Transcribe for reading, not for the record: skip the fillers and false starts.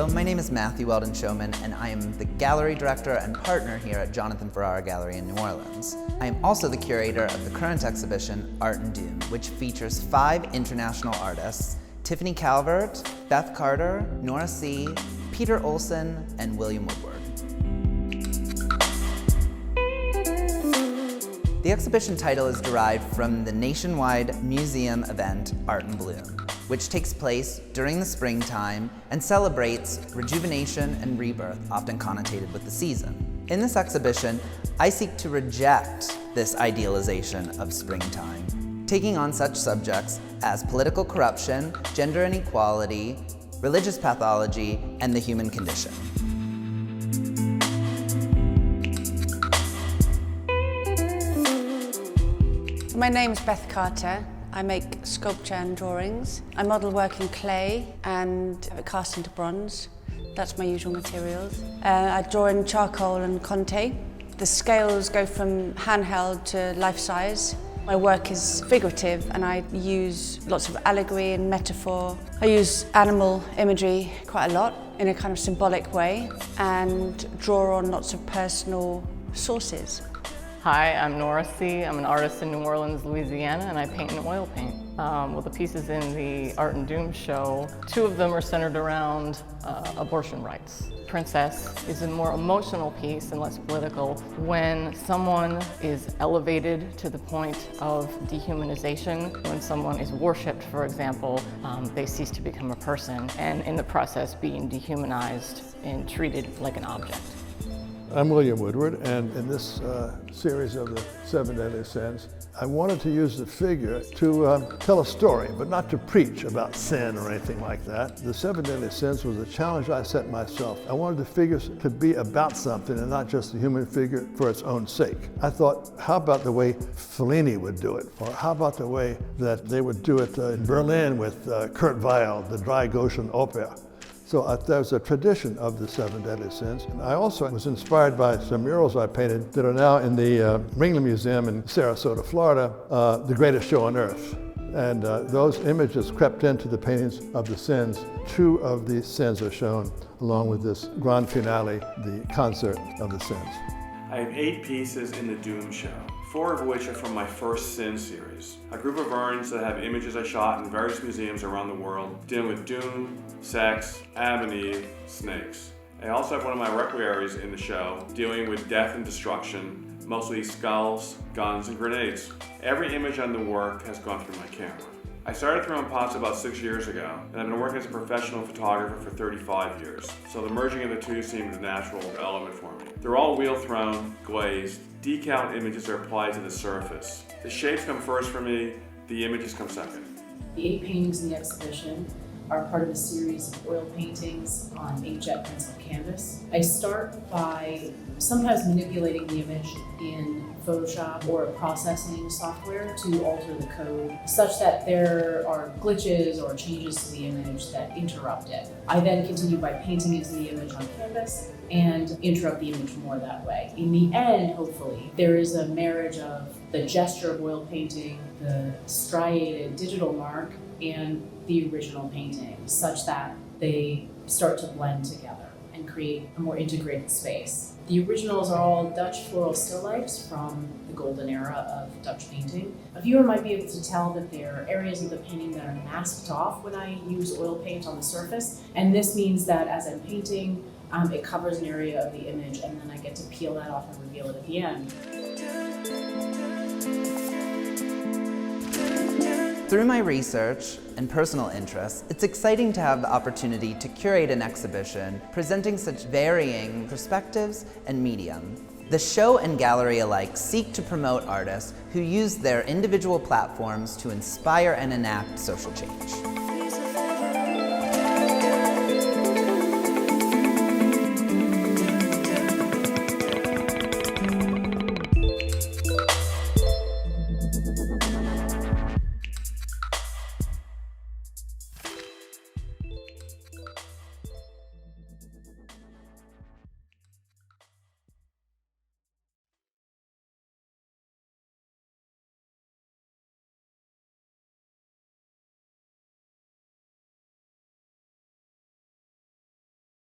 Hello, my name is Matthew Weldon, Showman, and I am the gallery director and partner here at Jonathan FERRARA Gallery in New Orleans. I am also the curator of the current exhibition, Art and Doom, which features 5 international artists: Tiffany Calvert, Beth Carter, Nora See, Peter Olson, and William Woodward. The exhibition title is derived from the nationwide museum event Art in Bloom, which takes place during the springtime and celebrates rejuvenation and rebirth, often connotated with the season. In this exhibition, I seek to reject this idealization of springtime, taking on such subjects as political corruption, gender inequality, religious pathology, and the human condition. My name is Beth Carter. I make sculpture and drawings. I model work in clay and cast into bronze. That's my usual materials. I draw in charcoal and conte. The scales go from handheld to life-size. My work is figurative and I use lots of allegory and metaphor. I use animal imagery quite a lot in a kind of symbolic way and draw on lots of personal sources. Hi, I'm Nora See. I'm an artist in New Orleans, Louisiana, and I paint in oil paint. Well, the pieces in the Art and Doom show, 2 of them are centered around abortion rights. Princess is a more emotional piece and less political. When someone is elevated to the point of dehumanization, when someone is worshipped, for example, they cease to become a person, and in the process being dehumanized and treated like an object. I'm William Woodward, and in this series of the 7 Deadly Sins, I wanted to use the figure to tell a story, but not to preach about sin or anything like that. The 7 Deadly Sins was a challenge I set myself. I wanted the figures to be about something and not just the human figure for its own sake. I thought, how about the way Fellini would do it? Or how about the way that they would do it in Berlin with Kurt Weill, the Drei Gaussian Oper? So there's a tradition of the 7 Deadly Sins. And I also was inspired by some murals I painted that are now in the Ringling Museum in Sarasota, Florida, The Greatest Show on Earth. And those images crept into the paintings of the sins. 2 of these sins are shown along with this grand finale, the concert of the sins. I have 8 pieces in the Doom show, 4 of which are from my first Sin series, a group of urns that have images I shot in various museums around the world dealing with doom, sex, Adam and Eve, snakes. I also have one of my requieries in the show dealing with death and destruction, mostly skulls, guns, and grenades. Every image on the work has gone through my camera. I started throwing pots about 6 years ago, and I've been working as a professional photographer for 35 years, so the merging of the 2 seemed a natural element for me. They're all wheel thrown, glazed, decal images are applied to the surface. The shapes come first for me, the images come second. The 8 paintings in the exhibition are part of a series of oil paintings on inkjet pencil canvas. I start by sometimes manipulating the image in Photoshop or a processing software to alter the code such that there are glitches or changes to the image that interrupt it. I then continue by painting into the image on canvas and interrupt the image more that way. In the end, hopefully, there is a marriage of the gesture of oil painting, the striated digital mark, and the original painting, such that they start to blend together and create a more integrated space. The originals are all Dutch floral still lifes from the golden era of Dutch painting. A viewer might be able to tell that there are areas of the painting that are masked off when I use oil paint on the surface, and this means that as I'm painting, it covers an area of the image, and then I get to peel that off and reveal it at the end. Through my research and personal interests, it's exciting to have the opportunity to curate an exhibition presenting such varying perspectives and medium. The show and gallery alike seek to promote artists who use their individual platforms to inspire and enact social change.